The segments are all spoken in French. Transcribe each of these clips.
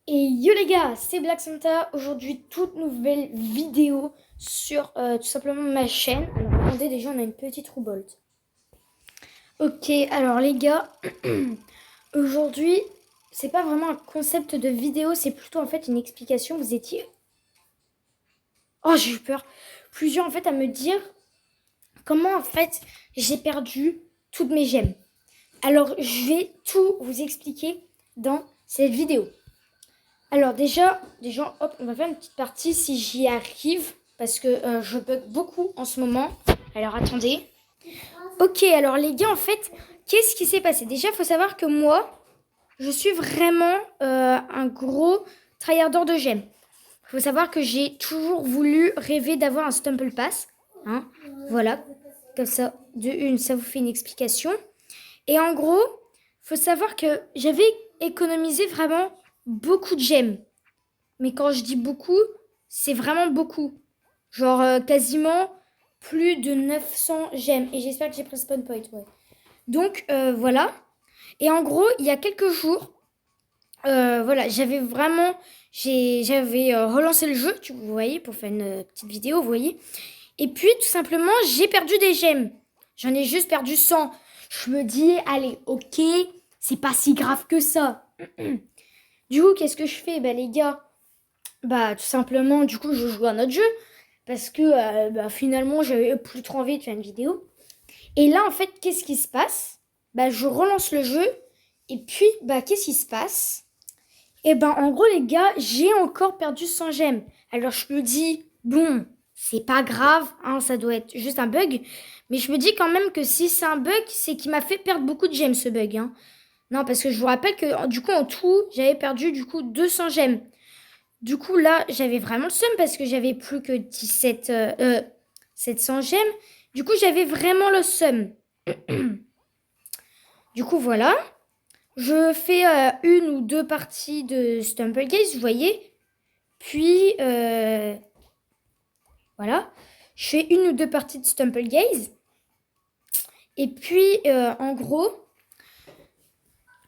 Et yo les gars, c'est Black Santa. Aujourd'hui, toute nouvelle vidéo sur tout simplement ma chaîne. Alors attendez, déjà on a une petite roubolte. Ok, alors les gars, aujourd'hui, c'est pas vraiment un concept de vidéo, c'est plutôt en fait une explication. Vous étiez... Oh, j'ai eu peur. Plusieurs en fait à me dire comment en fait j'ai perdu toutes mes gemmes. Alors je vais tout vous expliquer dans cette vidéo. Alors déjà, hop, on va faire une petite partie si j'y arrive, parce que je bug beaucoup en ce moment. Alors attendez. Ok, alors les gars, en fait, qu'est-ce qui s'est passé? Déjà, il faut savoir que moi, je suis vraiment un gros tryharder de gemmes. Il faut savoir que j'ai toujours voulu rêver d'avoir un Stumble Pass. Hein, voilà, comme ça, de une, ça vous fait une explication. Et en gros, il faut savoir que j'avais économisé vraiment beaucoup de gemmes. Mais quand je dis beaucoup, c'est vraiment beaucoup. Genre quasiment plus de 900 gemmes. Et j'espère que j'ai pris spawn point, ouais. Donc voilà. Et en gros, il y a quelques jours, voilà, j'avais vraiment... J'avais relancé le jeu, vous voyez, pour faire une petite vidéo, vous voyez. Et puis, tout simplement, j'ai perdu des gemmes. J'en ai juste perdu 100. Je me dis, allez, ok, c'est pas si grave que ça. Du coup, qu'est-ce que je fais? Bah les gars, bah tout simplement, du coup, je joue à un autre jeu. Parce que finalement, j'avais plus trop envie de faire une vidéo. Et là, en fait, qu'est-ce qui se passe? Bah je relance le jeu. Et puis, bah qu'est-ce qui se passe? Et ben en gros, les gars, j'ai encore perdu 100 gemmes. Alors je me dis, bon, c'est pas grave, hein, ça doit être juste un bug. Mais je me dis quand même que si c'est un bug, c'est qui m'a fait perdre beaucoup de gemmes, ce bug. Hein. Non, parce que je vous rappelle que du coup, en tout, j'avais perdu du coup 200 gemmes. Du coup, là, j'avais vraiment le seum parce que j'avais plus que 700 gemmes. Du coup, j'avais vraiment le seum. Du coup, voilà. Je fais une ou deux parties de Stumblegaze, vous voyez. Puis, voilà. Je fais une ou deux parties de Stumblegaze. Et puis, en gros,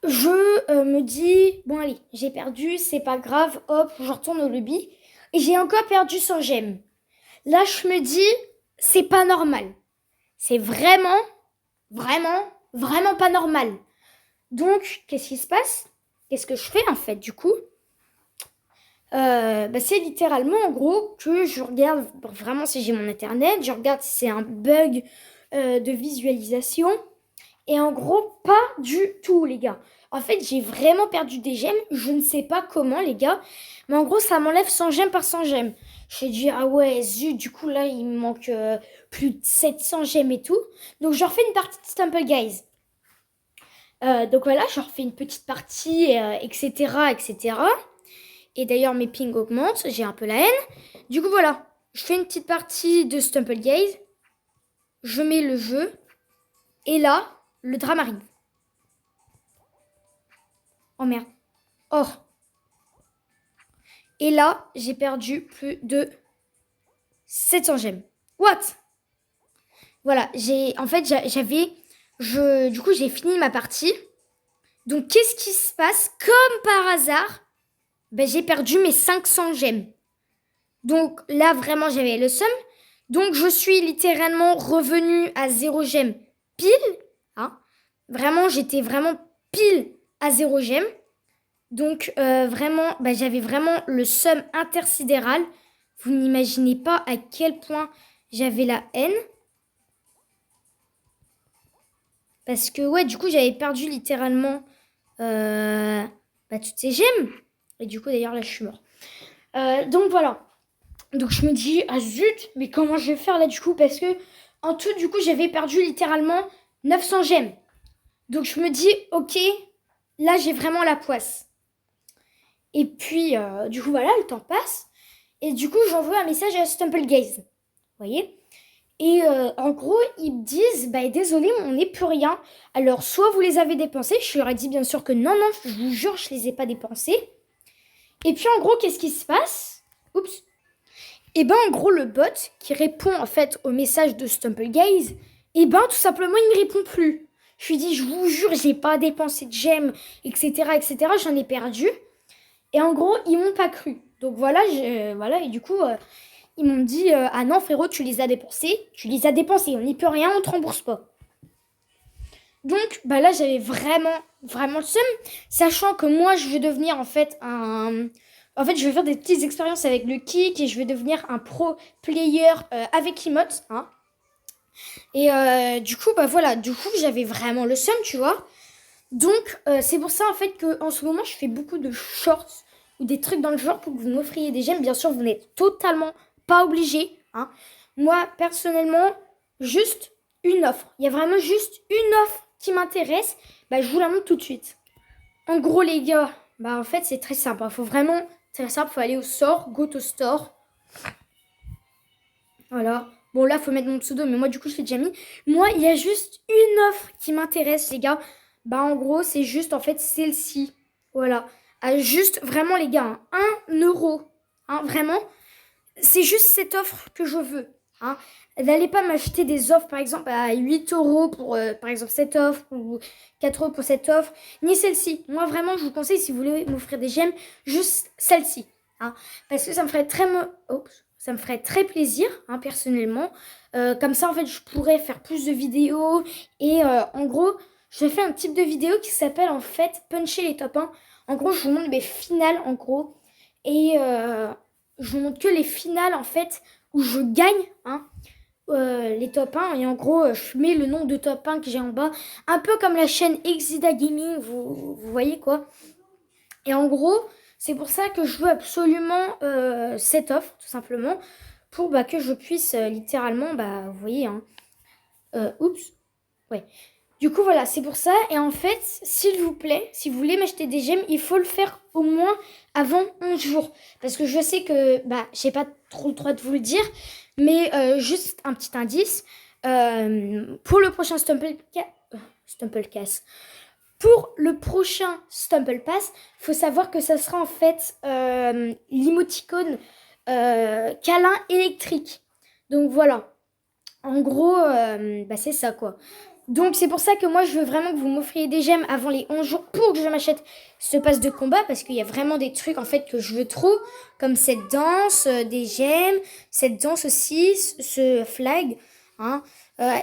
je me dis, bon allez, j'ai perdu, c'est pas grave, hop, je retourne au lobby. Et j'ai encore perdu 100 gemmes. Là, je me dis, c'est pas normal. C'est vraiment, vraiment pas normal. Donc, qu'est-ce qui se passe? Qu'est-ce que je fais en fait du coup? C'est littéralement en gros que je regarde vraiment si j'ai mon internet, je regarde si c'est un bug de visualisation. Et en gros, pas du tout, les gars. En fait, j'ai vraiment perdu des gemmes. Je ne sais pas comment, les gars. Mais en gros, ça m'enlève 100 gemmes par 100 gemmes. Je me dis, ah ouais, zut, du coup, là, il me manque plus de 700 gemmes et tout. Donc, je refais une partie de Stumblegaze. Donc voilà, je refais une petite partie, etc., etc. Et d'ailleurs, mes pings augmentent. J'ai un peu la haine. Du coup, voilà. Je fais une petite partie de Stumblegaze. Je mets le jeu. Et là, le drame arrive. Oh merde. Oh. Et là, j'ai perdu plus de 700 gemmes. What? Voilà, du coup, j'ai fini ma partie. Donc, qu'est-ce qui se passe? Comme par hasard, j'ai perdu mes 500 gemmes. Donc, là, vraiment, j'avais le seum. Donc, je suis littéralement revenue à 0 gemmes pile. Hein. Vraiment, j'étais vraiment pile à 0 gemmes. Donc vraiment, j'avais vraiment le seum intersidéral. Vous n'imaginez pas à quel point j'avais la haine. Parce que ouais, du coup, j'avais perdu littéralement toutes ces gemmes. Et du coup, d'ailleurs, là, je suis mort. Donc voilà. Donc je me dis, ah zut, mais comment je vais faire là du coup? Parce que en tout, du coup, j'avais perdu littéralement 900 gemmes. Donc je me dis, ok, là, j'ai vraiment la poisse. Et puis, du coup, voilà, le temps passe. Et du coup, j'envoie un message à Stumblegaze. Vous voyez? Et en gros, ils me disent, désolé, on n'est plus rien. Alors, soit vous les avez dépensés. Je leur ai dit, bien sûr, que non, je vous jure, je les ai pas dépensés. Et puis, en gros, qu'est-ce qui se passe? Oups. Et en gros, le bot qui répond, en fait, au message de Stumblegaze, tout simplement, il ne me répond plus. Je lui dis, je vous jure, j'ai pas dépensé de gemmes, etc., etc. J'en ai perdu. Et en gros, ils m'ont pas cru. Donc voilà, voilà et du coup, ils m'ont dit ah non frérot, tu les as dépensés. Tu les as dépensés, on n'y peut rien, on te rembourse pas. Donc bah là, j'avais vraiment le seum, sachant que moi, je vais devenir en fait En fait, je vais faire des petites expériences avec le kick et je vais devenir un pro player avec emotes, hein. Et du coup, bah voilà, du coup, j'avais vraiment le seum, tu vois. Donc, c'est pour ça, en fait, qu'en ce moment, je fais beaucoup de shorts ou des trucs dans le genre pour que vous m'offriez des j'aime. Bien sûr, vous n'êtes totalement pas obligé, hein. Moi, personnellement, juste une offre. Il y a vraiment juste une offre qui m'intéresse. Bah, je vous la montre tout de suite. En gros, les gars, bah, en fait, c'est très simple. Il faut vraiment, très simple, il faut aller au store, go to store. Voilà. Bon, là, il faut mettre mon pseudo, mais moi, du coup, je l'ai déjà mis. Moi, il y a juste une offre qui m'intéresse, les gars. Bah, en gros, c'est juste, en fait, celle-ci. Voilà. Ah, juste, vraiment, les gars, hein, 1 euro. Hein, vraiment. C'est juste cette offre que je veux. Hein. N'allez pas m'acheter des offres, par exemple, à 8 euros pour, par exemple, cette offre, ou 4 euros pour cette offre, ni celle-ci. Moi, vraiment, je vous conseille, si vous voulez m'offrir des gemmes, juste celle-ci. Hein. Parce que ça me ferait ça me ferait très plaisir, hein, personnellement. Comme ça, en fait, je pourrais faire plus de vidéos. Et en gros, je fais un type de vidéo qui s'appelle, en fait, puncher les top 1. En gros, je vous montre mes finales, en gros. Et je vous montre que les finales, en fait, où je gagne, hein, les top 1. Et en gros, je mets le nom de top 1 que j'ai en bas. Un peu comme la chaîne Exida Gaming, vous voyez quoi. Et en gros, c'est pour ça que je veux absolument cette offre, tout simplement, pour bah, que je puisse littéralement, bah, vous voyez, hein, oups, ouais. Du coup, voilà, c'est pour ça. Et en fait, s'il vous plaît, si vous voulez m'acheter des gemmes, il faut le faire au moins avant 11 jours. Parce que je sais que, bah, j'ai pas trop le droit de vous le dire, mais juste un petit indice. Pour le prochain Stumplecast, pour le prochain Stumble Pass, faut savoir que ça sera en fait l'emoticône câlin électrique. Donc voilà. En gros, bah, c'est ça quoi. Donc c'est pour ça que moi je veux vraiment que vous m'offriez des gemmes avant les 11 jours pour que je m'achète ce pass de combat parce qu'il y a vraiment des trucs en fait que je veux trop comme cette danse, des gemmes, cette danse aussi, ce flag, hein.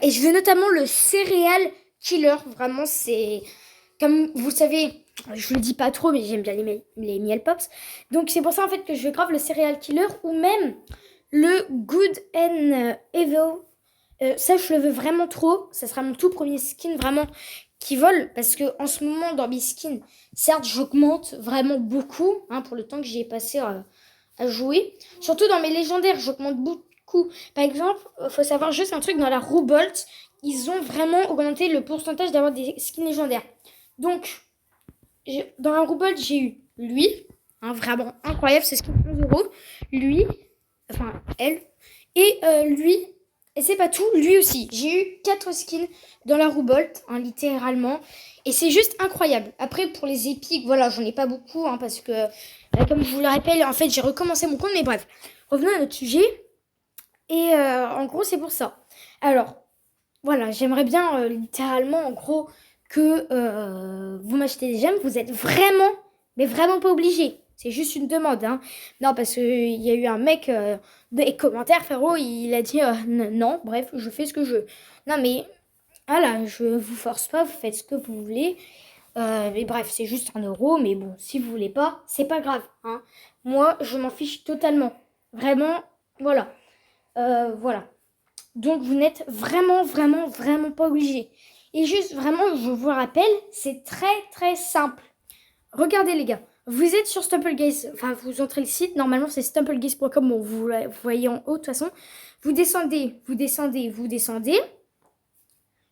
Et je veux notamment le céréal killer, vraiment c'est comme vous savez, je le dis pas trop mais j'aime bien les miel pops. Donc c'est pour ça en fait que je veux grave le céréal killer ou même le good and evil. Ça, je le veux vraiment trop. Ça sera mon tout premier skin vraiment qui vole. Parce que en ce moment, dans mes skins, certes, j'augmente vraiment beaucoup. Hein, pour le temps que j'ai passé à jouer. Surtout dans mes légendaires, j'augmente beaucoup. Par exemple, faut savoir juste un truc dans la roue Bolt. Ils ont vraiment augmenté le pourcentage d'avoir des skins légendaires. Donc, dans la roue Bolt, j'ai eu lui. Hein, vraiment incroyable. C'est skin 11 euros. Lui. Enfin, elle. Et lui. Et c'est pas tout, lui aussi. J'ai eu 4 skins dans la roue Bolt, hein, littéralement. Et c'est juste incroyable. Après, pour les épiques, voilà, j'en ai pas beaucoup, hein, parce que, comme je vous le rappelle, en fait, j'ai recommencé mon compte. Mais bref, revenons à notre sujet. Et en gros, c'est pour ça. Alors, voilà, j'aimerais bien, littéralement, en gros, que vous m'achetez des gemmes. Vous êtes vraiment, mais vraiment pas obligé. C'est juste une demande, hein. Non, parce qu'il y a eu un mec dans les commentaires, frérot, il a dit non, bref, je fais ce que je veux. Non, mais voilà, je vous force pas, vous faites ce que vous voulez. Mais bref, c'est juste 1 euro, mais bon, si vous voulez pas, c'est pas grave, hein. Moi, je m'en fiche totalement. Vraiment, voilà. Voilà. Donc, vous n'êtes vraiment pas obligé. Et juste, vraiment, je vous rappelle, c'est très simple. Regardez les gars, vous êtes sur StumpleGuys, enfin vous entrez le site, normalement c'est stumpleguys.com, bon, vous voyez en haut de toute façon. Vous descendez,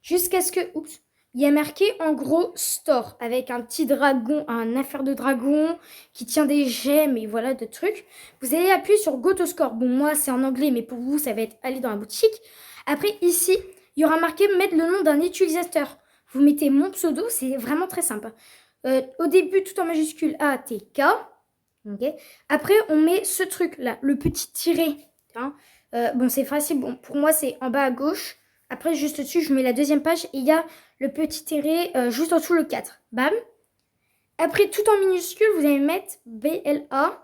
jusqu'à ce que, oups, il y a marqué en gros store, avec un petit dragon, un affaire de dragon qui tient des gemmes et voilà de trucs. Vous allez appuyer sur Go to Score. Bon, moi c'est en anglais, mais pour vous ça va être aller dans la boutique. Après ici, il y aura marqué mettre le nom d'un utilisateur. Vous mettez mon pseudo, c'est vraiment très simple. Au début, tout en majuscule ATK. Okay. Après, on met ce truc-là, le petit tiret. Hein. Bon, c'est facile. Bon, pour moi, c'est en bas à gauche. Après, juste dessus, je mets la deuxième page et il y a le petit tiret juste en dessous, le 4. Bam. Après, tout en minuscule, vous allez mettre BLACKSAN.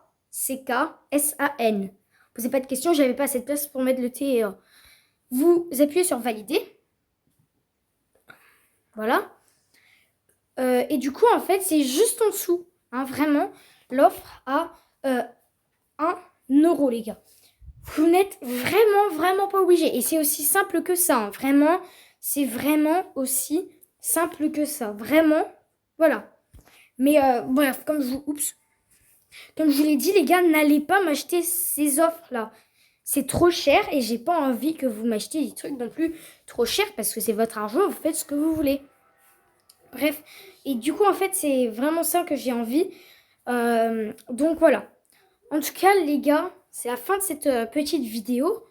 Posez pas de questions, j'avais pas assez de place pour mettre le T et A. Vous appuyez sur valider. Voilà. Et du coup, en fait, c'est juste en dessous. Hein, vraiment, l'offre à 1 euro, les gars. Vous n'êtes vraiment pas obligé. Et c'est aussi simple que ça. Hein. Vraiment, c'est vraiment aussi simple que ça. Vraiment, voilà. Mais bref, comme je vous l'ai dit, les gars, n'allez pas m'acheter ces offres-là. C'est trop cher et j'ai pas envie que vous m'achetiez des trucs non plus trop chers parce que c'est votre argent, vous faites ce que vous voulez. Bref, et du coup, en fait, c'est vraiment ça que j'ai envie. Donc voilà. En tout cas, les gars, c'est la fin de cette petite vidéo.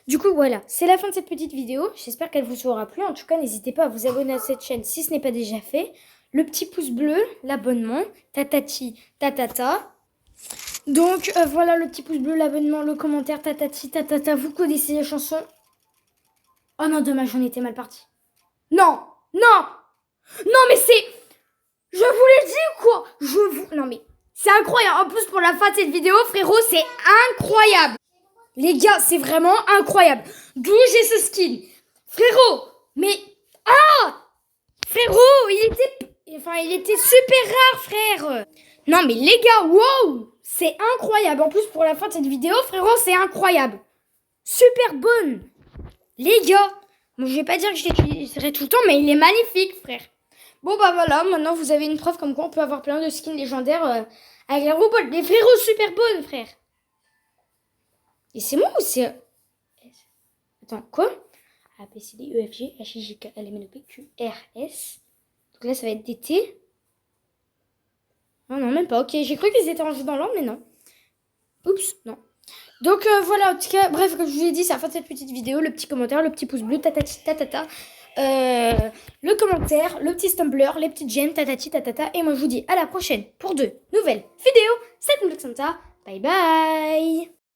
Du coup, voilà, c'est la fin de cette petite vidéo. J'espère qu'elle vous aura plu. En tout cas, n'hésitez pas à vous abonner à cette chaîne si ce n'est pas déjà fait. Le petit pouce bleu, l'abonnement, tatati, tatata. Donc, voilà, le petit pouce bleu, l'abonnement, le commentaire, tatati, tatata. Vous connaissez les chansons. Oh non, dommage, j'en étais mal parti. Non, non, non, mais c'est... Je vous l'ai dit ou quoi? Non, mais c'est incroyable. En plus, pour la fin de cette vidéo, frérot, c'est incroyable. Les gars, c'est vraiment incroyable. D'où j'ai ce skin? Frérot, mais... Ah! Frérot, il était super rare, frère. Non, mais les gars, wow! C'est incroyable. En plus, pour la fin de cette vidéo, frérot, c'est incroyable. Super bonne. Les gars, bon, je vais pas dire que je l'utiliserai tout le temps, mais il est magnifique, frère. Bon, bah voilà, maintenant vous avez une preuve comme quoi on peut avoir plein de skins légendaires avec la roue. Les frérots, super bonnes, frère. Et c'est moi ou c'est... Attends, quoi? A, B, C, D, E, F, G, H, I, J, K, L, M, N, O, P, Q, R, S. Donc là, ça va être des T. Oh non, même pas. Ok, j'ai cru qu'ils étaient rangés dans l'ordre, mais non. Oups, non. Donc voilà, en tout cas, bref, comme je vous l'ai dit, c'est la fin de cette petite vidéo. Le petit commentaire, le petit pouce bleu, tatati, tatata. Le commentaire, le petit stumbler, les petites gemmes, tatati, tatata. Et moi, je vous dis à la prochaine pour de nouvelles vidéos. C'était Black Santa. Bye bye.